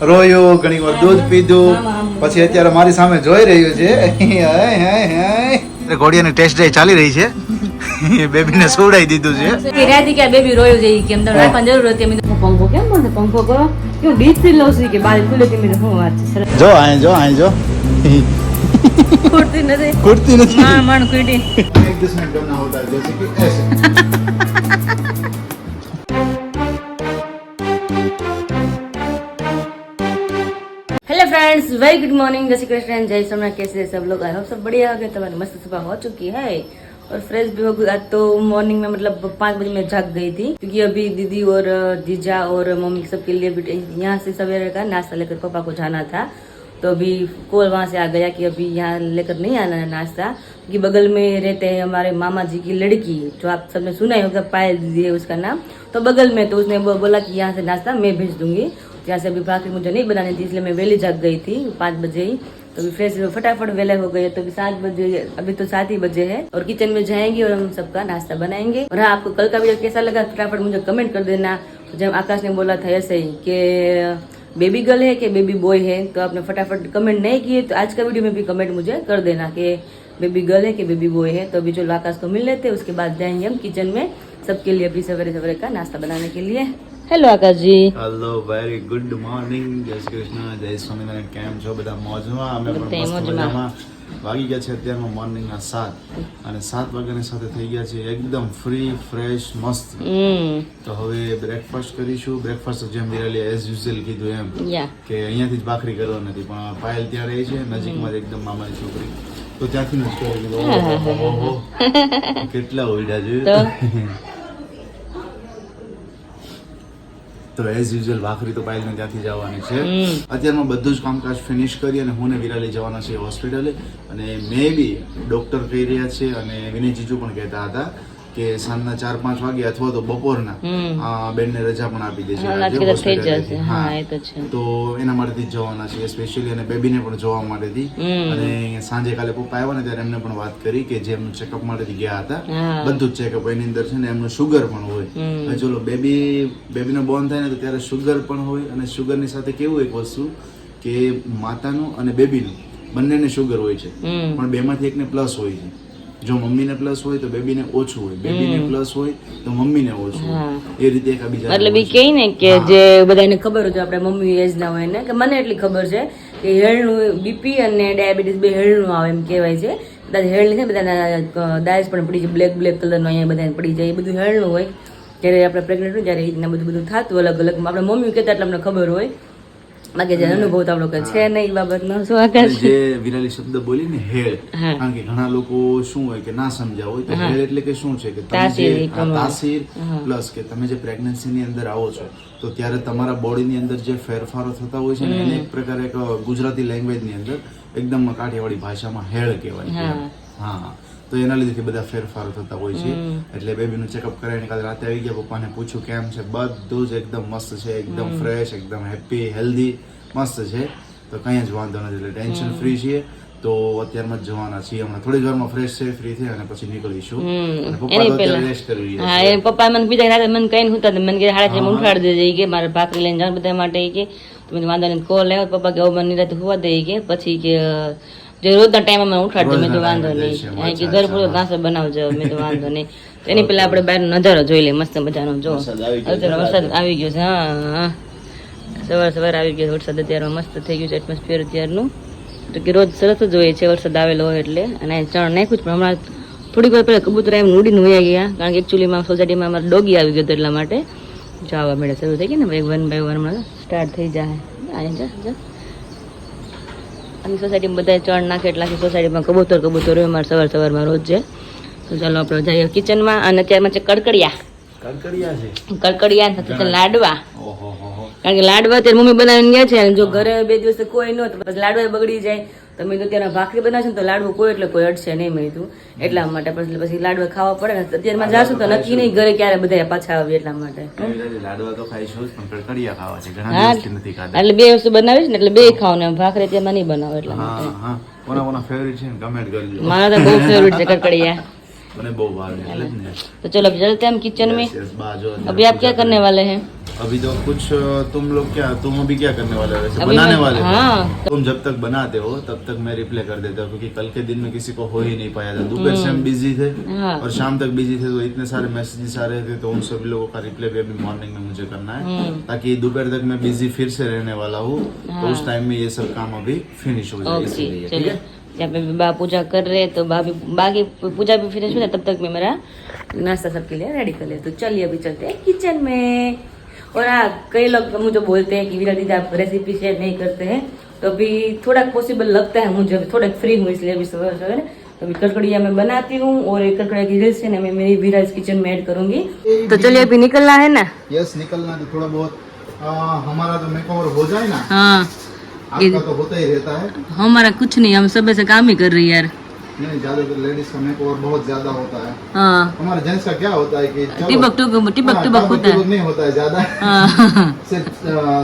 રોયો, ઘણી વાર દૂધ પીધું, પછી અત્યારે મારી સામે જોઈ રહ્યું છે. ઘોડિયાની ટેસ્ટ ડ્રાઈવ ચાલી રહી છે. બેબીને સુવડાવી દીધું છે. રાતી કે બેબી રોયો છે કેમ તમને રાખવાની જરૂર હતી. મેં પંખો કેમ બોલતો પંખો કરો કેમ ડીશ થી લઉં છું કે બારી ખુલે કે મેં શું વાત છે. જો આય જો ખૂટતી નથી હા મણ કુટી एक दूसरे में करना होता है जैसे कि ऐसे. Hello friends very good morning जय श्री कृष्ण जय सोमनाथ कैसे हैं सब लोग आई होप सब बढ़िया होंगे. तुम्हारी मस्त सुबह हो चुकी है और फ्रेश भी हो गया. तो मॉर्निंग में मतलब 5 बजे मैं जाग गई थी क्योंकि अभी दीदी और जीजा और मम्मी सबके लिए भी यहाँ से सवेरे का नाश्ता लेकर पापा को जाना था. तो अभी कॉल वहाँ से आ गया कि अभी यहाँ लेकर नहीं आना है नाश्ता क्योंकि बगल में रहते हैं हमारे मामा जी की लड़की जो आप सबने सुना ही होगा पायल दीदी है उसका नाम. तो बगल में तो उसने बोला कि यहाँ से नाश्ता मैं भेज दूंगी. यहाँ से अभी भाकरी मुझे नहीं बनानी थी इसलिए मैं वेली जाग गई थी 5 बजे ही. तो अभी फ्रेश फटाफट वेले हो गए. तो अभी 7 बजे अभी तो 7 ही बजे है और किचन में जाएंगे और हम सबका नाश्ता बनाएंगे. और हाँ आपको कल का वीडियो कैसा लगा फटाफट मुझे कमेंट कर देना. जब आकाश ने बोला था ऐसे ही कि बेबी गर्ल है कि बेबी बॉय है तो आपने फटाफट कमेंट नहीं किए तो आज का वीडियो में भी कमेंट मुझे कर देना कि बेबी गर्ल है कि बेबी बॉय है. तो अभी जो आकाश को मिल लेते उसके बाद जाएंगे हम किचन में सबके लिए अभी सवेरे सवेरे का नाश्ता बनाने के लिए. Hello Akash ji. Hello very good morning. જય શ્રી કૃષ્ણ, જય સ્વામિનારાયણ. કેમ છો બધા? મોજમાં? અમે પણ મસ્ત મજામાં. વાગી ગયા છે અત્યારમાં મોર્નિંગના 7 અને 7 વાગ્યાની સાથે થઈ ગયા છે એકદમ ફ્રી ફ્રેશ મસ્ત. તો હવે બ્રેકફાસ્ટ કરીશું. બ્રેકફાસ્ટ જેમ વિરાલી એઝ યુઝ્યુઅલ કીધું એમ કે અહીંયાથી જ ભાખરી કરવા નથી પણ પાયલ ત્યાં રહી છે નજીકમાં જ એકદમ મામાની છોકરી તો ત્યાંથી જ કરી દીધું. કેટલા ઓઈડા જોયું. તો એઝ યુઝ્યુઅલ ભાખરી તો પાયલને ત્યાંથી જવાની છે. અત્યારમાં બધું જ કામકાજ ફિનિશ કરી અને હું ને વિરાલી જવાના છે હોસ્પિટલે. અને મે બી ડોક્ટર કહી રહ્યા છે અને વિનય જીજુ પણ કહેતા હતા કે સાંજના 4-5 વાગે અથવા તો બપોરના બેનને રજા પણ આપી દેશે. તો એના માટેથી જ જવાના છે સ્પેશિયલી અને બેબીને પણ જોવા માટેથી. અને સાંજે કાલે પપ્પા આવ્યા ને ત્યારે એમને પણ વાત કરી કે જે એમનું ચેકઅપ માટેથી ગયા હતા બધું જ ચેકઅપ એની અંદર છે ને એમનું શુગર પણ હોય. ચલો બેબીનો બોર્ન થાય ને તો ત્યારે શુગર પણ હોય અને શુગરની સાથે કેવું એક વસ્તુ કે માતાનું અને બેબીનું બંનેને શુગર હોય છે પણ બેમાંથી એકને પ્લસ હોય છે. જો મમ્મીને પ્લસ હોય તો બેબીને ઓછું હોય, બેબીને પ્લસ હોય તો મમ્મીને ઓછું હોય. એ રીતે એક બીજા મતલબ એ કહે ને કે જે બધાને ખબર હોય આપણે મમ્મી એજ ના હોય ને કે મને એટલી ખબર છે કે હેળનું બીપી અને ડાયાબિટીસ બે હેળનું આવે એમ કહેવાય છે. બધા હેળ છે બધાના ડાયસ પણ પડી જાય બ્લેક કલરનો અહીંયા બધાને પડી જાય એ બધું હેળનું હોય. જ્યારે આપણે પ્રેગ્નેન્ટ હોય ત્યારે રીતના બધું થતું અલગ અલગ આપણે મમ્મી કહેતા એટલે અમને ખબર હોય બાકી જે અનુભવ તો આપણો છે નહીં એ બાબતનો. શું આકાશ જે વિરાલી શબ્દ બોલી ને હેળ કારણ કે ઘણા લોકો શું હોય કે ના સમજ્યા હોય તો હેળ એટલે કે શું છે કે તાસીર પ્લસ કે તમે જે પ્રેગ્નન્સીની અંદર આવો છો તો ત્યારે તમારા બોડીની અંદર જે ફેરફારો થતા હોય છે ને એને એક પ્રકારે એક ગુજરાતી લેંગ્વેજની અંદર એકદમ કાઠિયાવાડી ભાષામાં હેળ કહેવાય. હા તો એના લીધે બધા ફેરફારો થતા હોય છે. એટલે બેબીનું ચેકઅપ કરાવીને કાલે રાતે આવી ગયા. પપ્પાને પૂછ્યું કેમ છે, બધું જ એકદમ મસ્ત છે, એકદમ ફ્રેશ, એકદમ હેપી, હેલ્ધી, મસ્ત છે. તો કંઈ જ વાંધો નથી એટલે ટેન્શન ફ્રી છીએ. તો અત્યારમાં જ જવાના છીએ. હમણાં થોડી વારમાં ફ્રેશ છે, ફ્રી થઈ અને પછી નીકળીશું. અને પપ્પા તો અત્યારે રેસ્ટ કરી રહ્યા છે. હા એ પપ્પા મને બીજા રાતે મને કઈ નહોતા મને કે 6:30 ઉઠાડી દેજે કે મારે ભાખરી લઈને જાણ બધા માટે કે તો મને વાંધો નહીં કોલ આવ્યો પપ્પા કે મને રાતે હોવા દે કે પછી કે જે રોજના ટાઈમ અમે ઉઠાડજો. મેં તો વાંધો નહીં કે ઘર પૂરો નાસ્તો બનાવજો. મેં તો વાંધો નહીં. એની પેલા આપણે બહારનો નજારો જોઈ લઈએ મસ્ત મજાનો. જો અત્યારે વરસાદ આવી ગયો છે. હા સવાર આવી ગયો વરસાદ અત્યારમાં મસ્ત થઈ ગયું છે એટમોસ્ફિયર અત્યારનું. તો કે રોજ સરસ જ હોય છે વરસાદ આવેલો હોય એટલે. અને ચણ નાખ્યું જ પણ હમણાં થોડીક વાર પહેલાં કબૂતર એમ ઉડીને વયા ગયા કારણ કે એકચ્યુઅલીમાં સોસાયટીમાં અમારે ડોગી આવી ગયો હતો એટલા માટે જવા મળે શરૂ થઈ ગઈ ને 1 by 1 હમણાં સ્ટાર્ટ થઈ જાય. જા અને સોસાયટીમાં બધા ચણ નાખે એટલે આખી સોસાયટીમાં કબૂતર હોય અમારે સવારમાં રોજ છે. તો ચાલો આપણે જઈએ કિચનમાં. અને અત્યારમાં છે કડકડિયા સાથે લાડવા. કારણ કે લાડવા અત્યારે મમ્મી બનાવીને ગયા છે અને જો ઘરે 2 દિવસ કોઈ ન તો પછી લાડવા બગડી જાય. તમે તો ત્યારે ભાખરી બનાવશો ને તો લાડવું કોઈ એટલે કોઈ અડશે નહીં મળ્યું એટલા માટે પછી લાડવા ખાવા પડે ને. અત્યારમાં જાશું તો નક્કી નહીં ઘરે ક્યારે બધા પાછા આવે એટલા માટે. લાડવા તો ખાઈશું પણ કડકડિયા ખાવા છે ઘણા દિવસથી નથી ખાધા એટલે 2 વસ્તુ બનાવીશ ને એટલે 2 ખાવાનું ભાખરી અત્યારમાં નહીં બનાવો એટલા માટે. કોના ફેવરિટ છે કમેન્ટ કરજો. મારા તો બહુ ફેવરિટ છે કડકડિયા. મને बहुत भाव है। तो चलो अब चलते हैं हम किचन में। अभी आप क्या करने वाले हैं? अभी तो कुछ तुम अभी क्या करने वाले हो वैसे अभी बनाने मैं- वाले हो हाँ। तुम जब तक बनाते हो तब तक मैं रिप्लाई कर देता हूँ क्योंकि कल के दिन में किसी को हो ही नहीं पाया था दोपहर से हम बिजी थे हाँ। और शाम तक बिजी थे तो इतने सारे मैसेजेस आ रहे थे तो उन सभी लोगों का रिप्लाई भी अभी मॉर्निंग में मुझे करना है ताकि दोपहर तक मैं बिजी फिर से रहने वाला हूँ तो उस टाइम में ये सब काम अभी फिनिश हो जाए ओके इसलिए ठीक चलिए है यहाँ पे भी बा पूजा कर रहे हैं तो बाकी पूजा भी फिनिश हो जाए तब तक मैं मेरा नाश्ता सबके लिए रेडी कर ले तो चलिए अभी चलते हैं किचन में। और हाँ कई लोग मुझे बोलते हैं कि विराट दीदी आप रेसिपी शेयर नहीं करते हैं तो अभी थोड़ा पॉसिबल लगता है मुझे अभी थोड़ा फ्री हूँ इसलिए अभी सुबह सवेरे तो अभी कड़कड़िया मैं बनाती हूँ और एक कड़कड़िया की रील्स है ना मैं मेरी विराज किचन में ऐड करूंगी। तो चलिए अभी निकलना है ना। यस निकलना तो थोड़ा बहुत हमारा तो मेकओवर हो जाए ना हाँ आपका तो होता ही रहता है हमारा कुछ नहीं हम सुबह से काम ही कर रही है यार। नहीं ज्यादातर लेडीज का मेकओवर बहुत ज्यादा होता है हाँ हमारे जेंट्स का क्या होता है कि चलो, टिबक हाँ, होता है। नहीं होता है ज्यादा हाँ सिर्फ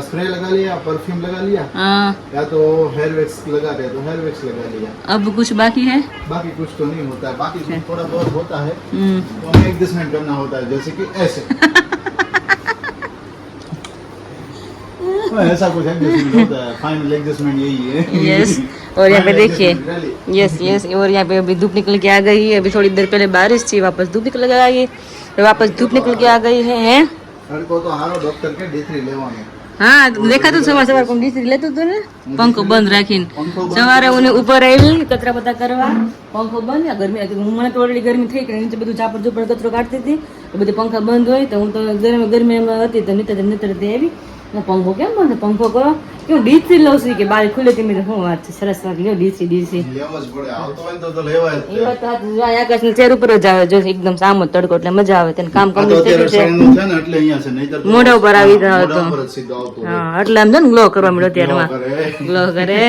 स्प्रे लगा लिया परफ्यूम लगा लिया हाँ या तो हेयर वैक्स लगा रहे तो हेयर वैक्स लगा लिया अब कुछ बाकी है। बाकी कुछ तो नहीं होता है बाकी थोड़ा बहुत होता है हम्म, तो हमें एडजस्टमेंट करना होता है जैसे कि ऐसे ऐसा कुछ एडजस्टमेंट होता है फाइनल एडजस्टमेंट यही है यस और यहाँ पे Final देखिए adjustment, really। यस और यहाँ पे अभी धूप निकल के आ गई है। अभी थोड़ी देर पहले बारिश थी वापस धूप निकल के आ गई तो वापस धूप निकल के आ गई है। को तो हारो डॉक्टर के D3 લેવાનું હા દેખાતું સવાર કોણ ડીસી લેતું હતું ને પંખો બંધ રાખીને સવારે હું ઉપર આવી કચરા પતા કરવા પંખો બંધ ગરમી મને તો ઓલરેડી ગરમી થઈ ગઈ નીચે બધું ચાપડ ચૂપડ કચરો કાઢતી હતી તો બધી પંખા બંધ હોય તો હું તો ગરમીમાં હતી તો નીતરતી આવી પંખો કેમ બંધ પંખો કરો કેવું ડીસી લઉં છું કે બાર ખુલે તે મેં શું વાત છે સરસ વાત લ્યો ડીસી લેવો જ પડે આવતો હોય તો લેવાય જ એ વાત આકાશ ની ચેર ઉપર જ આવે જો એકદમ સામો તડકો એટલે મજા આવે તેને કામ આ તો કરવું અત્યારે છે સણનું છે ને એટલે અહીંયા છે નહીંતર તો મોઢા ઉપર આવી જાવ મોઢા તો ઉપર જ સીધો આવતો હોય. हाँ એટલે આમ જો ને ग्लो करवा मिलो त्यार में કરે. ग्लो करे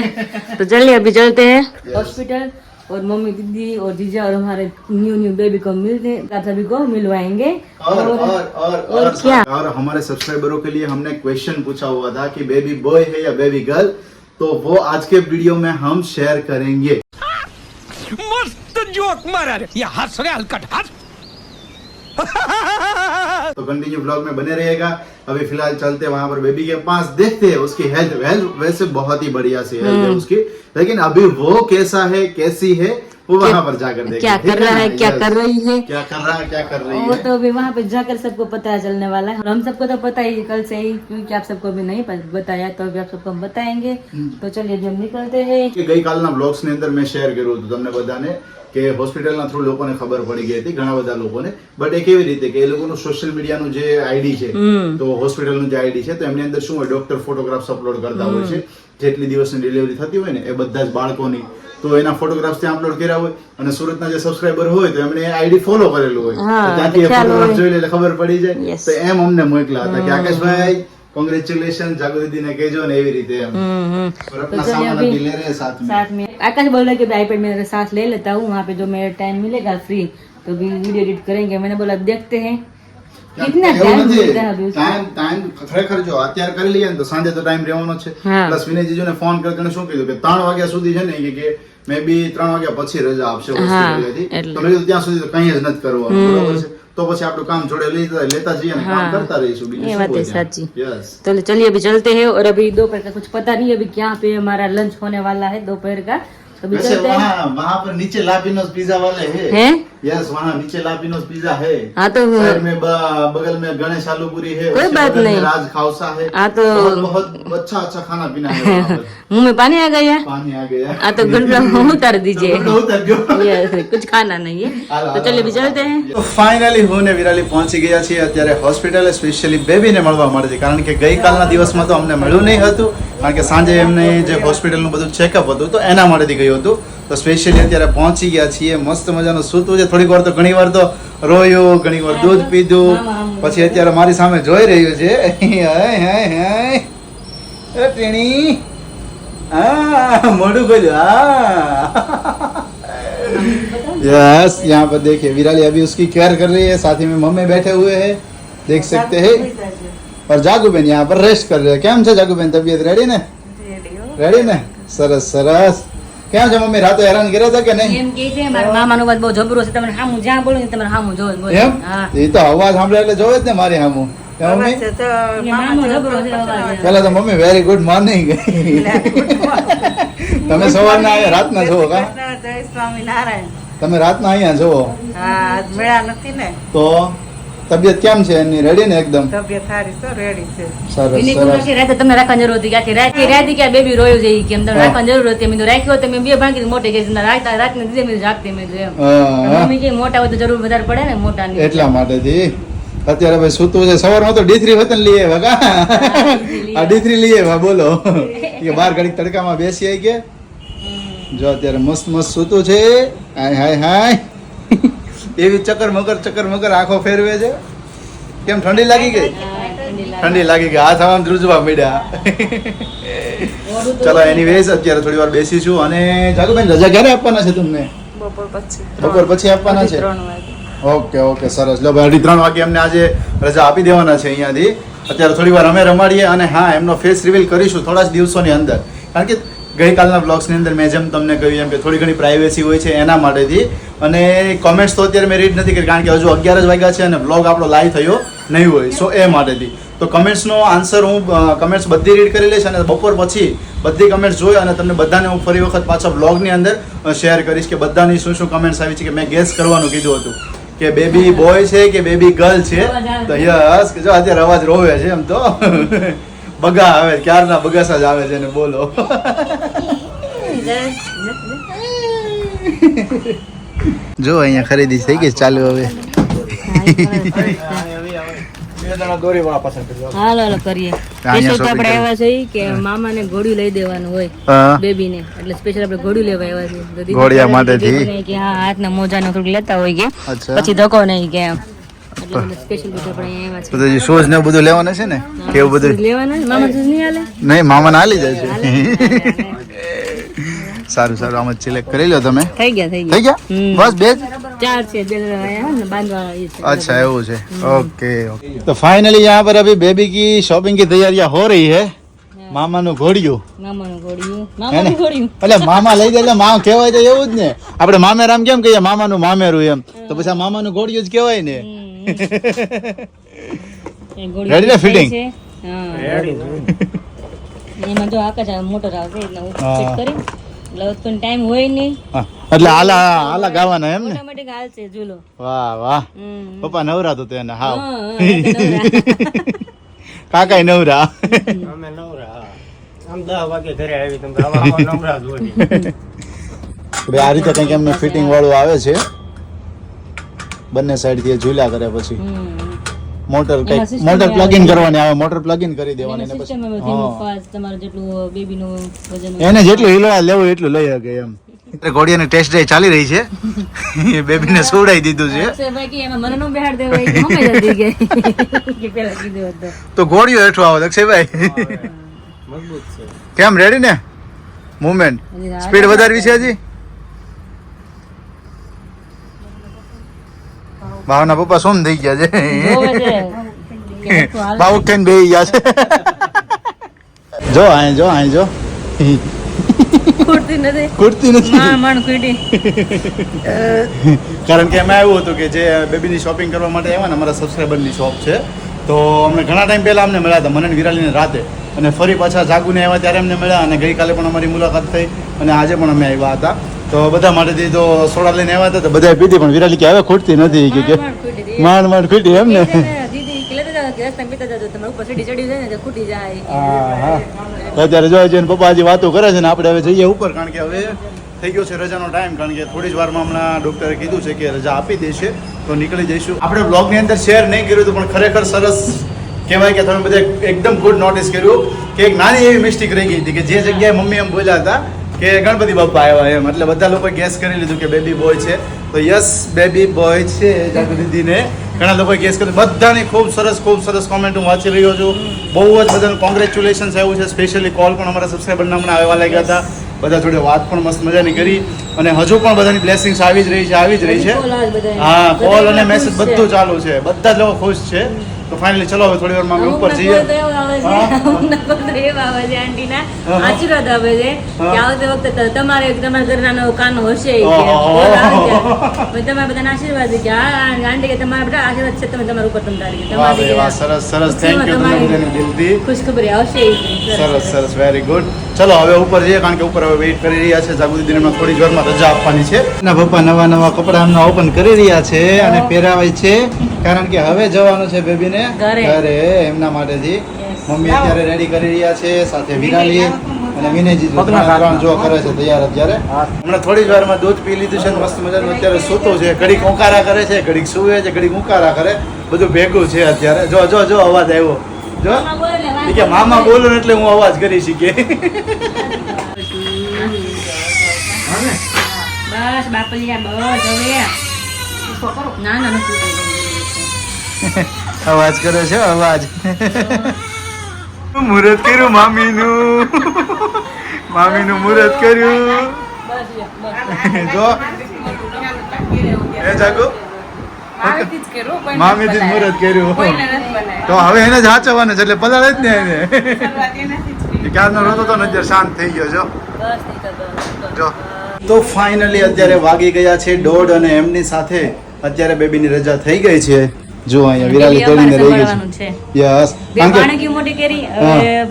तो चलिए अभी चलते हैं हॉस्पिटल और मम्मी दीदी और जीजा और हमारे न्यू बेबी को मिलते हैं आप सभी को मिलवाएंगे और क्या और हमारे सब्सक्राइबरों के लिए हमने क्वेश्चन पूछा हुआ था कि बेबी बॉय है या बेबी गर्ल तो वो आज के वीडियो में हम शेयर करेंगे। मस्त जोक मारा रे ये हंस रे हलकट हंस तो कंटिन्यू व्लॉग में बने रहिएगा। अभी फिलहाल चलते हैं वहां पर बेबी के पास देखते हैं उसकी हेल्थ वैसे बहुत ही बढ़िया सी हेल्थ है उसकी लेकिन अभी वो कैसा है कैसी है वो वहां पर जाकर देखेंगे क्या कर रहा है क्या कर रही है क्या कर रहा है क्या कर रही वो है तो अभी वहाँ पे जाकर सबको पता चलने वाला है और हम सबको तो पता ही है कल से ही क्योंकि आप सबको अभी नहीं बताया तो अभी आप सबको हम बताएंगे तो चलिए अभी हम निकलते हैं કે ગઈકાલના બ્લોગ્સ ની અંદર મેં શેર કર્યું હતું તમને બધાને કે હોસ્પિટલના થ્રુ લોકોને ખબર પડી ગઈ હતી ઘણા બધા લોકોને બટ એ કેવી રીતે કે એ લોકોનું સોશિયલ મીડિયાનું જે આઈડી છે તો હોસ્પિટલનું જે આઈડી છે તો એમની અંદર શું હોય ડોક્ટર ફોટોગ્રાફ્સ અપલોડ કરતા હોય છે જેટલી દિવસની ડિલિવરી થતી હોય ને એ બધા જ બાળકોની તો એના ફોટોગ્રાફ્સ ત્યાં અપલોડ કર્યા હોય અને સુરતના જે સબસ્ક્રાઇબર હોય તો એમણે આઈડી ફોલો કરેલું હોય હા, તો ત્યાંથી એ ખ્યાલ ફોટોગ્રાફ હોય. જોઈ લે એટલે ખબર પડી જાય Yes. તો એમ અમને મોકલા હતા કે આકાશભાઈ કોંગ્રેચ્યુલેશન જાગૃતિ દીદીને કહેજો ને એવી રીતે એમ और अपना चलिए सामान अभी अभी ले रहे हैं साथ में साथ में आकाश बोल रहा है कि आईपैड मेरे साथ ले लेता हूँ वहाँ पे जो मेरा टाइम मिलेगा फ्री तो भी वीडियो एडिट करेंगे मैंने बोला देखते हैं कितना टाइम मिलता है अभी उसको। ટાઈમ ખરેખર જો અત્યારે કરી લઈએ ને તો સાંજે તો ટાઈમ રહેવાનો છે હા. પ્લસ વિનયજીને ફોન કરીને શું કીધું કે 3 વાગ્યા સુધી છે ને કે મે બી 3 વાગ્યા પછી રજા આપશે હોસ્પિટલથી એટલે. તો મેં કીધું ત્યાં સુધી તો કંઈ જ નથી કરવાનું બરોબર છે તો પછી આપણું કામ જોડે લેતા જઈએ અને કામ કરતા રહીશું ये બીજું बात है શું सच्ची યસ तो चलिए अभी चलते हैं और अभी दोपहर का कुछ पता नहीं अभी क्या पे हमारा लंच होने वाला है दोपहर का तो अभी वैसे चलते हैं वहाँ पर नीचे लापिनोस पिज्जा वाले हैं हैं यस वहाँ नीचे लापिनोस पिज्जा है हाँ तो साइड में बगल में गणेश आलूपुरी है कोई उसके बात बगल में नहीं। राज खाउसा है हाँ तो बहुत अच्छा अच्छा खाना पीना है वहाँ पर। मुंह में पानी आ गया पानी आ गया हाँ तो घंटा उतार दीजिए तो उतर गयो यस कुछ खाना नहीं है तो चलिए अभी चलते हैं તો ફાઇનલી હું ને વિરાલી પહોંચી ગયા છીએ અત્યારે હોસ્પિટલે સ્પેશિયલી બેબીને મળવા માટે કારણ કે ગઈકાલના દિવસમાં તો અમને મળ્યું નહીં હતું કારણ કે સાંજે એમને જે હોસ્પિટલનું બધું ચેકઅપ હતું તો એના માટેથી ગયું હતું તો સ્પેશિયલી અત્યારે પહોંચી ગયા છીએ મસ્ત મજાનું સૂતું છે થોડીક વાર તો ઘણી વાર તો રોયું ઘણી વાર દૂધ પીધું પછી અત્યારે મારી સામે જોઈ રહ્યું છે હાય હાય હાય એ ટીણી મોઢું ખોલ્યું यस यहाँ पर देखिए विराली अभी उसकी केयर कर रही है साथ ही में मम्मी बैठे हुए हैं देख सकते हैं और जागूबेन यहाँ पर रेस्ट कर रहे हैं केम छे जागूबेन तबियत रेडी ने रेडी ने सरस सरस કેમ છે મમ્મી? રાતે હેરાન કર્યા હતા કે નહીં? એમ કે છે મારા મામાનો અવાજ બહુ જબરો છે, તમે સામું જ્યાં બોલો ને તમારે સામું જોવો જ બોલો. એમ? હા એ તો અવાજ સાંભળે એટલે જોવે જ ને મારી સામું. કેમ મમ્મી? એટલે મામો જબરો છે અવાજ. પેલા તો મમ્મી વેરી ગુડ મોર્નિંગ. તમે સવારના અહીંયા રાતના જોવો કા? જય સ્વામિનારાયણ. તમે રાતના અહીંયા જોવો હા આજ મેળા નથી ને, તો તબિયત કેમ છે એની? રેડી ને એકદમ? તબિયત સારી છે, રેડી છે. સરસ વિનય સરસ. કુમાર કે રાતે તમને રાખવાની જરૂર હતી, કે રાતે કે બેબી રોયો છે ઈ કે તમને રાખવાની જરૂર હતી. મેં તો રાખ્યો તો મેં બે ભાંગી મોટી ગઈ છે, રાતને દીધે મેં જાગતી મેં એમ. હા, મમ્મી કે મોટા હોય તો જરૂર વધારે પડે ને મોટાની. એટલા માટેથી અત્યારે ભાઈ સૂતું છે. સવારમાં તો D3 વતન લઈએ વગા આ D3 લઈએ વા બોલો કે બાર ઘડીક તડકામાં બેસી આવી કે જો અત્યારે મસ્ત મસ્ત સૂતું છે. હાય હાય હાય એવી ચક્કર મગર આંખો ફેરવે છે. કેમ ઠંડી લાગી ગઈ? ઠંડી લાગી ગઈ, હાથ આમ ધ્રુજવા મળ્યા. ચલો એનીવેઝ અત્યારે થોડી વાર બેસીશું. અને જાગુબેન રજા ક્યારે આપવાના છે તમને? બપોર પછી આપવાના છે. 3 વાગે. ઓકે સરસ. લો ભાઈ 3:30 વાગે અમને આજે રજા આપી દેવાના છે અહીંયાથી. અત્યારે થોડી વાર અમે રમાડીએ અને હા એમનો ફેસ રિવીલ કરીશું થોડા જ દિવસોની અંદર. કારણ કે ગઈકાલના બ્લોગ્સની અંદર મેં જેમ તમને કહ્યું એમ કે થોડી ઘણી પ્રાઇવેસી હોય છે એના માટેથી. અને કોમેન્ટ્સ તો અત્યારે મેં રીડ નથી કરી કારણ કે હજુ 11 જ વાગ્યા છે અને બ્લોગ આપણો લાઈવ થયો નહીં હોય. સો એ માટેથી તો કમેન્ટ્સનો આન્સર હું કમેન્ટ્સ બધી રીડ કરી લઈશ અને બપોર પછી બધી કમેન્ટ્સ જોઈ અને તમને બધાને હું ફરી વખત પાછા બ્લોગની અંદર શેર કરીશ કે બધાની શું શું કમેન્ટ્સ આવી છે. કે મેં ગેસ કરવાનું કીધું હતું કે બેબી બોય છે કે બેબી ગર્લ છે. તો યસ જો અત્યારે અવાજ રોવે છે એમ તો બગા આવે ક્યારના બગાસા જ આવે છે ને બોલો. જો અહીંયા ખરીદી થઈ ગઈ ચાલુ હવે. હાલો કરીએ. અહીંયા સ્પેશિયલ તો આપણે shopping આવ્યા છે કે મામાને ઘોડિયું લઈ દેવાનું હોય હા. બેબીને, એટલે સ્પેશિયલ આપણે ઘોડિયું લેવા આવ્યા છીએ. તો દીદી ઘોડિયા કહેવાય માટેથી? કે બેબીને કે હા હાથના મોજાને થોડુંક લેતા હોય કે અચ્છા. પછી ધક્કો નહીં કે એમ. એટલે સ્પેશિયલ બધું આપણે અહીંયા આવ્યા તો જે શૂઝ ને બધું લેવાનું છે ને કેવું છીએ. બધું? લેવાના ને? મામા શૂઝ નહીં હાલે? નહીં મામા ના હાલી જાય છે. સારું આમ જ સિલેક્ટ કરી લો તમે. થઈ ગયા થઈ ગયા હમ. બસ બે જ? 4 છે, 2 આયા ને બાંધવાના એ છે. अच्छा એવું છે. ओके तो फाइनली यहाँ पर अभी बेबी की शॉपिंग की तैयारियां हो रही है. મામાનું ઘોડિયું મામાનું ઘોડિયું, હે ને? મામાનું ઘોડિયું. એટલે મામા લઈ દે એટલે મામ કહેવાય તો એવું જ ને. આપણે મામેરામ કેમ કહીએ મામાનું મામેરું એમ, તો પછી આ મામાનું ઘોડિયું જ કહેવાય ને. એ ઘોડિયું Ready ને fitting? છે. હા એમાં જો આકાશ આ મોટર આવશે એટલે હું હા. ફિટ કરી એટલે કોઈ ટાઈમ હોય નહીં, હા, એટલે આલા ગાવાના એમ ને. ઓટોમેટિક હાલશે ઝૂલો. વાહ વાહ હમ. પપ્પા નવરા તો તેને હાવ હા, હા, એ તો નવરા. કાકાય નવરા. અમે નવરા હા. આમ 10 વાગે ઘરે આવી તમે આવા નવરા જ હોય. હવે આ રીતે કંઈક એમને ફિટિંગ વાળું આવે છે. બંને સાઈડ થી ઝૂલ્યા કરે પછી હમ. મોટર એમાં કઈક system મોટર આવે. પ્લગઇન કરવાની આવે. મોટર પ્લગઇન કરી દેવાની એમાં અને system એમાં પછી ધીમું હા. fast તમારે જેટલું બેબીનું વજન હોય. એને જેટલું હિલોળા લેવું એટલું લઈ શકે એમ. ઘોડિયાની ટેસ્ટ ડ્રાઈવ ચાલી રહી છે. બેબીને સુવડાવી દીધું છે અક્ષયભાઈ કે એમાં મને નો બેહાડ દેવો એ કે હમે જતી ગઈ કે પેલા કીધું હતું. તો ઘોડિયો હેઠું આવો અક્ષયભાઈ. મજબૂત છે. કેમ રેડી ને? મુવમેન્ટ સ્પીડ વધારવી છે હજી? ભાવના પપ્પા શું થઈ ગયા છે? જોવે છે કે એટલું હાલે. બાઉક થઈને બેહી ગયા છે. જો અહીં જો ખૂટતી નથી. ખૂટતી નથી. મણ ખૂટી. કારણ કે એમાં એવું હતું કે જે બેબીની શોપિંગ કરવા માટે આવ્યા ને અમારા સબસ્ક્રાઈબરની શોપ છે, તો અમને ઘણા ટાઈમ પહેલા અમને મળ્યા હતા, મને અને વિરાલીને રાતે, અને ફરી પાછા જાગુને આવ્યા ત્યારે અમને મળ્યા, અને ગઈકાલે પણ અમારી મુલાકાત થઈ અને આજે પણ અમે આવ્યા હતા. તો બધા માટેથી તો સોડા લઈને આવ્યા હતા, તો બધાએ પીધી, પણ વિરાલી કે હવે ખૂટતી નથી કે મણ ખૂટી. માંડ ખૂટી એમ ને. દીદી કે લેતા જાઓ કે રસ્તામાં પીતા જાજો, તમારે ઉપર સીડી ચડી જાય ને તો ખૂટી જાય. હા. તો અત્યારે જોઈએ છે ને પપ્પા હજી વાતો કરે છે ને આપણે હવે જઈએ ઉપર, કારણ કે હવે થઈ ગયો છે રજાનો ટાઈમ. કારણ કે થોડી જ વારમાં હમણાં ડોક્ટરે કીધું છે કે રજા આપી દેશે તો નીકળી જઈશું. આપણે બ્લોગની અંદર શેર નહીં કર્યું હતું, પણ ખરેખર સરસ કહેવાય કે તમે બધા એકદમ ગુડ નોટિસ કર્યું કે એક નાની એવી મિસ્ટેક રહી ગઈ હતી કે જે જગ્યાએ મમ્મી એમ બોલ્યા હતા કે ગણપતિ બાપ્પા આવ્યા એમ, એટલે બધા લોકોએ ગેસ કરી લીધું કે બેબી બોય છે. તો યસ બેબી બોય છે. જાગૃતિ દીદીને ઘણા લોકોએ ગેસ કર્યું. બધાની ખૂબ સરસ કોમેન્ટ હું વાંચી રહ્યો છું. બહુ જ બધાનું કોંગ્રેચ્યુલેશન્સ આવ્યું છે. સ્પેશિયલી કોલ પણ અમારા સબસ્ક્રાઈબરના હમણાં આવવા લાગ્યા હતા. બધા જોડે વાત પણ મસ્ત મજાની કરી, અને હજુ પણ બધાની બ્લેસિંગ્સ આવી જ રહી છે. કોલ આવે બધાય. હા, કોલ અને બધા મેસેજ ખુશ છે. બધું ચાલુ છે. બધા જ લોકો ખુશ છે. તો ફાઇનલી ચલો હવે થોડી વારમાં અમે ઉપર જઈએ આશીર્વાદ આવે છે કે આવતી વખતે તમારા ઘરના નવો કાનો હશે તમારા બધા આશીર્વાદ કે આંટી કે તમારા બધા આશીર્વાદ છે તમે તમારા ઉપર સરસ સરસ થેન્ક યુ તમને દિલથી ખુશખબરી આવશે સરસ સરસ વેરી ગુડ ચલો હવે ઉપર જઈએ કારણ કે ઉપર હવે વેઇટ કરી રહ્યા છે જાગૃતિ દીદીને થોડી જ વારમાં રજા આપવાની છે ના પપ્પા નવા નવા કપડા એમના ઓપન કરી રહ્યા છે અને પહેરાવાય છે કારણ કે હવે જવાનું છે બેબીને ઘરે એમના માટેથી મમ્મી અત્યારે રેડી કરી રહ્યા છે સાથે વિરાલી અને વિનયજી ત્રણ જો કરે છે તૈયાર અત્યારે હમણાં થોડી જ વારમાં દૂધ પી લીધું છે મસ્ત મજાનું અત્યારે સૂતો છે ઘડીક ઉંકારા કરે છે ઘડીક સુવે છે ઘડીક ઉંકારા કરે બધું ભેગું છે અત્યારે જો જો જો અવાજ આવ્યો જો કે મામા બોલો એટલે હું અવાજ કરી શીખે બસ બાપલિયા બસ હવે ના ના અવાજ કરે છે અવાજ મુહૂર્ત કર્યું મામીનું મુહૂર્ત કર્યું જો એ જાગો મામીથી જ મુહૂર્ત કર્યું તો હવે એને જ હાચવવાનું છે એટલે પલાળે જ ને એને ક્યારનો રોતો તો નજર શાંત થઈ ગયો જો તો ફાઇનલી અત્યારે વાગી ગયા છે 1:30 અને એમની સાથે અત્યારે બેબીની રજા થઈ ગઈ છે જો અહીંયા વિરાલી તેડીને રહી ગઈ છે યસ ભાણિયા મોટી કરી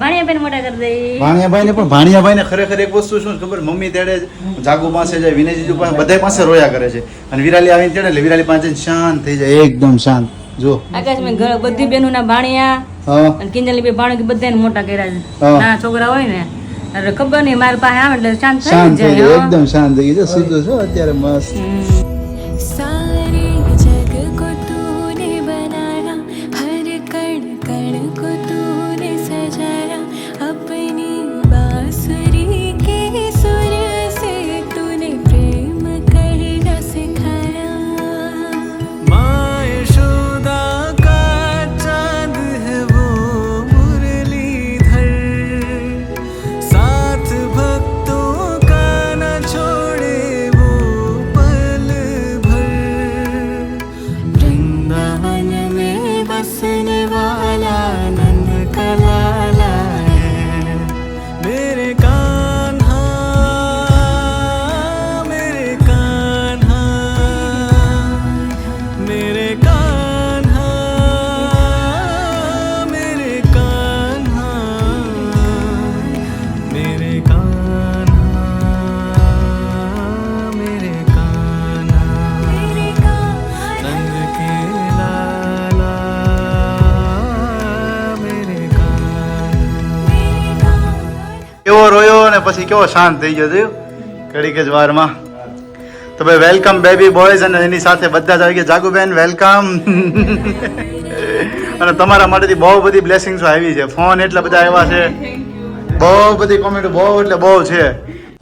ભાણિયાભાઈ મોટા કરી દે ભાણિયાભાઈને પણ ભાણિયાભાઈને ખરેખર એક વસ્તુ શું ખબર મમ્મી તેડે જાગુ પાસે જાય વિનયજી પાસે બધા પાસે રોયા કરે છે અને વિરાલી આવીને તેડે એટલે વિરાલી પાસે શાંત થઈ જાય એકદમ શાંત જો આકાશ મેં બધી બહેનોના ભાણિયા અને કિંજલની બે ભાણિયા બધાને મોટા કર્યા છે ના છોકરા હોય ને અરે ખબર નહીં મારા પાસે આવે એટલે શાંત થઈ જાય એકદમ શાંત થઈ ગઈ સીધું છો અત્યારે મસ્ત કેવો રોયો અને પછી કેવો શાંત થઈ ગયો થયું ઘડીક જ વારમાં તો ભાઈ વેલકમ બેબી બોયઝ અને એની સાથે બધા જ આવી ગયા જાગુબેન વેલકમ અને તમારા માટેથી બહુ બધી બ્લેસિંગ્સ આવી છે ફોન એટલા બધા આવ્યા છે બહુ બધી કોમેન્ટ બહુ એટલે બહુ છે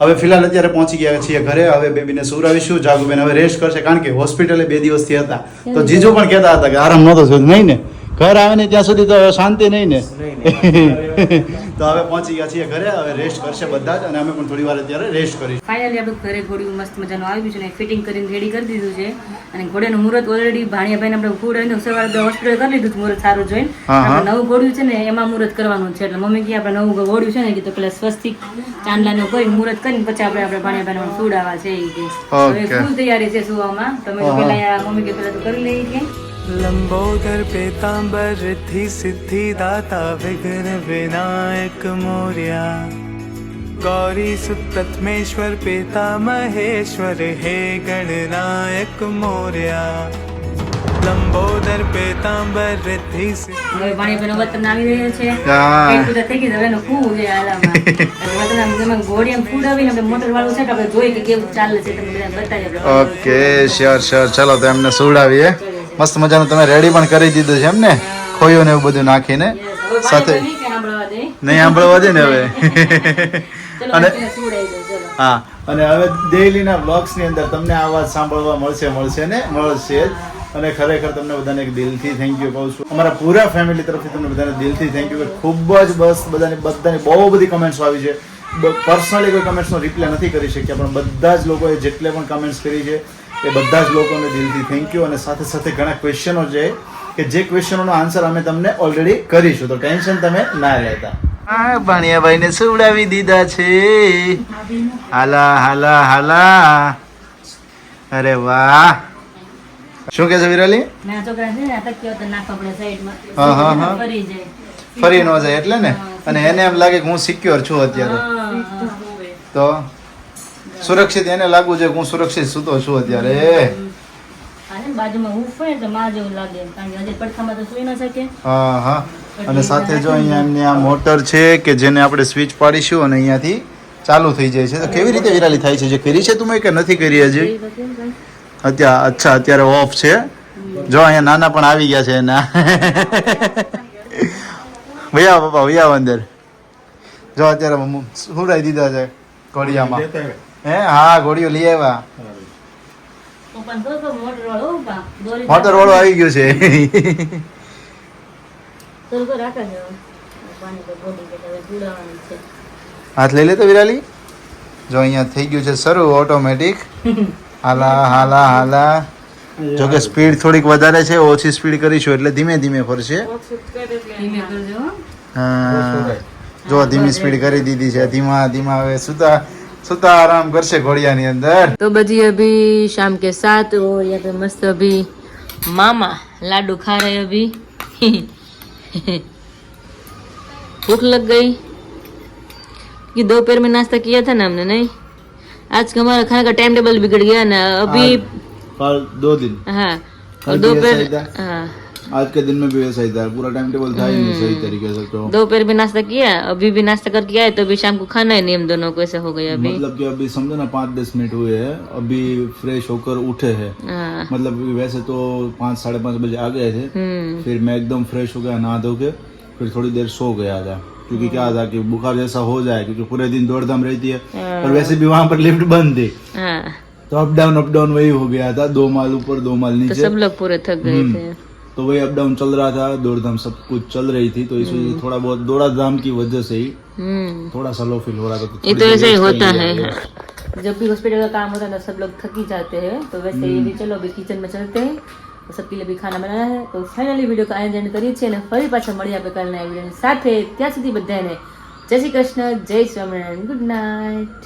હવે ફિલહાલ અત્યારે પહોંચી ગયા છીએ ઘરે હવે બેબીને સુવડાવીશું જાગુબેન હવે રેસ્ટ કરશે કારણ કે હોસ્પિટલે 2 દિવસથી હતા તો જીજુ પણ કહેતા હતા કે આરામ નહોતો થયો નહીં ને ઘર આવે ને ત્યાં સુધી તો શાંતિ નહીં ને તો હવે પહોંચી ગયા છીએ ઘરે હવે રેસ્ટ કરશે બધા જ અને અમે પણ થોડી વાર અત્યારે રેસ્ટ કરીશું ફાઇનલી આપણે ઘરે ઘોડ્યું મસ્ત મજાનું આવ્યું છે ને ફિટિંગ કરીને રેડી કરી દીધું છે અને ઘોડાનું મુહૂર્ત ઓલરેડી ભાણિયાભાઈને આપણે ફૂડ આવીને સવારે હોસ્પિટલ કરી લીધું મુહૂર્ત સારું જોઈને આપણે નવું ઘોડ્યું છે ને એમાં મુહૂર્ત કરવાનું છે એટલે મમ્મી કે આપણે નવું ઘોડ્યું છે ને કે તો પેલા સ્વસ્તિક ચાંદલાનું કરી મુહૂર્ત કરીને પછી આપણે ભાણિયાભાઈને ફૂડ આવવા છે એ કે હવે ફૂલ તૈયારી છે સુવામાં તમે પેલા મમ્મી કે પેલા તો કરી લઈએ કે लंबोदर पीतांबर रिद्धि सिद्धि दाता विघ्न विनायक मोर्या गौरी सुत तत्मेश्वर पिता महेश्वर हे गणनायक मोर्या लंबोदर पीतांबर रिद्धि હવે પાણી વતન આવી રહ્યો છે પેટ પૂરા થઈ ગઈ હવે એનો ફૂ છે આલામાં વતન ઘોડીએમ ફૂડ આવીને આપણે મોટર વાળું છે આપણે જોઈ કે કેવું ચાલે છે તમને બધા બતાવીએ ઓકે શ્યોર શ્યોર ચલો તો એમને સુવડાવીએ મસ્ત મજાનું તમે રેડી પણ કરી દીધું છે એમ ને ખોયું ને એવું બધું નાખીને સાથે નહીં સાંભળવા દે ને હવે અને હા અને હવે ડેઈલીના બ્લોગ્સની અંદર તમને આ વાત સાંભળવા મળશે ને મળશે જ અને ખરેખર તમને બધાને એક દિલથી થેન્ક યુ કહું છું અમારા પૂરા ફેમિલી તરફથી તમને બધાને દિલથી થેન્ક યુ ખૂબ જ બસ બધાની બહુ બધી કમેન્ટ્સ આવી છે પર્સનલી કોઈ કમેન્ટ્સનો રિપ્લાય નથી કરી શક્યા પણ બધા જ લોકોએ જેટલે પણ કમેન્ટ્સ કરી છે એ બધા જ લોકોને દિલથી થેન્ક યુ અને સાથે સાથે ઘણા ક્વેશ્ચનો છે કે જે ક્વેશ્ચનોનો આન્સર અમે તમને ઓલરેડી કરીશું, તો ટેન્શન તમે ના લેતા. હા, ભાણિયાભાઈ ને સુવડાવી દીધા છે. હાલા હાલા હાલા, અરે વાહ. શું કે છે વિરાલી? ના છોકરા છે ને તકિયો તો નાખ આપણે સાઈડમાં. હા હા હા, ફરી જાય. ફરી ન જાય એટલે ને. અને એને એમ લાગે કે હું સિક્યોર છું અત્યારે, તો સુરક્ષિત એને લાગવું છે કે હું સુરક્ષિત સૂતો છું અત્યારે. આને બાજુમાં ઊભો હોય તો માં જેવું લાગે, કારણ કે હજી પડખામાં તો સૂઈ ન શકે. હા હા. અને સાથે જો અહીંયા એમની આ મોટર છે કે જેને આપણે સ્વિચ પાડીશું અને અહીંયાથી ચાલુ થઈ જાય છે. તો કેવી રીતે વિરાલી થાય છે? જે કરી છે તમે કે નથી કરી હજી? અત્યારે અચ્છા, અત્યારે ઓફ છે. જો અહીંયા નાના પણ આવી ગયા છે એના. ભૈયા બાપા ભૈયા અંદર જો અત્યારે સુરાઈ દીધા છે ઘોડિયામાં. હે હા, ઘોડીઓ લઈ આવ્યા. મોટર વાળો આવી ગયો છે. હાથ લઈ લે તો વિરાલી. જો અહીંયા થઈ ગયું છે શરૂ ઓટોમેટિક. હાલા હાલા હાલા. જો કે સ્પીડ થોડીક વધારે છે, ઓછી સ્પીડ કરીશું એટલે ધીમે ધીમે ફરશે. હા, જો ધીમી સ્પીડ કરી દીધી છે. ધીમા ધીમા હવે સુતા सुता आराम करसे घोड़िया ની અંદર. तो बजी अभी शाम के 7 और यहाँ पे मस्त अभी मामा लाडू खा रहे अभी. भूख लग गई कि दोपहर में नाश्ता किया था ना हमने, नहीं आज का हमारा खाने का टाइम टेबल बिगड़ गया ना अभी. कल 2 दिन. हाँ, और दोपहर हाँ आज के दिन में भी वैसा ही था, पूरा टाइम टेबल था ही नहीं सही तरीके से. तो दोपहर में नाश्ता किया, अभी भी नाश्ता करके आए, तो अभी शाम को खाना है नहीं हम दोनों को, ऐसा हो गया अभी. मतलब कि अभी समझो ना 5-10 मिनट हुए हैं, अभी फ्रेश होकर उठे हैं. हाँ. मतलब वैसे तो 5-5:30 बजे आ गए थे, फिर मैं एकदम फ्रेश हो गया, नहा धो के फिर थोड़ी देर सो गया था, क्योंकि क्या था कि बुखार जैसा हो जाए, क्योंकि पूरे दिन दौड़-धाम रहती है. और वैसे भी वहाँ पर लिफ्ट बंद थी, तो अप डाउन वही हो गया था. 2 माल ऊपर 2 माल नीचे, तो सब लोग पूरे थक गए थे. तो वही अप डाउन चल रहा था, दौड़ धाम सब कुछ चल रही थी, तो इस वजह से थोड़ा बहुत दौड़ा धाम की वजह से ही थोड़ा सा लो फील हो रहा था. ये तो ऐसे ही होता है, जब भी हॉस्पिटल का काम होता है ना सब लोग थक ही जाते हैं. तो वैसे ये भी चलो अभी किचन में चलते हैं, तो सबके लिए भी खाना बनाना है. तो फाइनली वीडियो का आयोजन કરીએ છીએ ને ફરી પાછા મળીએ આપણે કાલના વિડીયોની સાથે. ત્યાં સુધી બધાને જય શ્રી કૃષ્ણ, જય સ્વામિનારાયણ, ગુડ નાઇટ.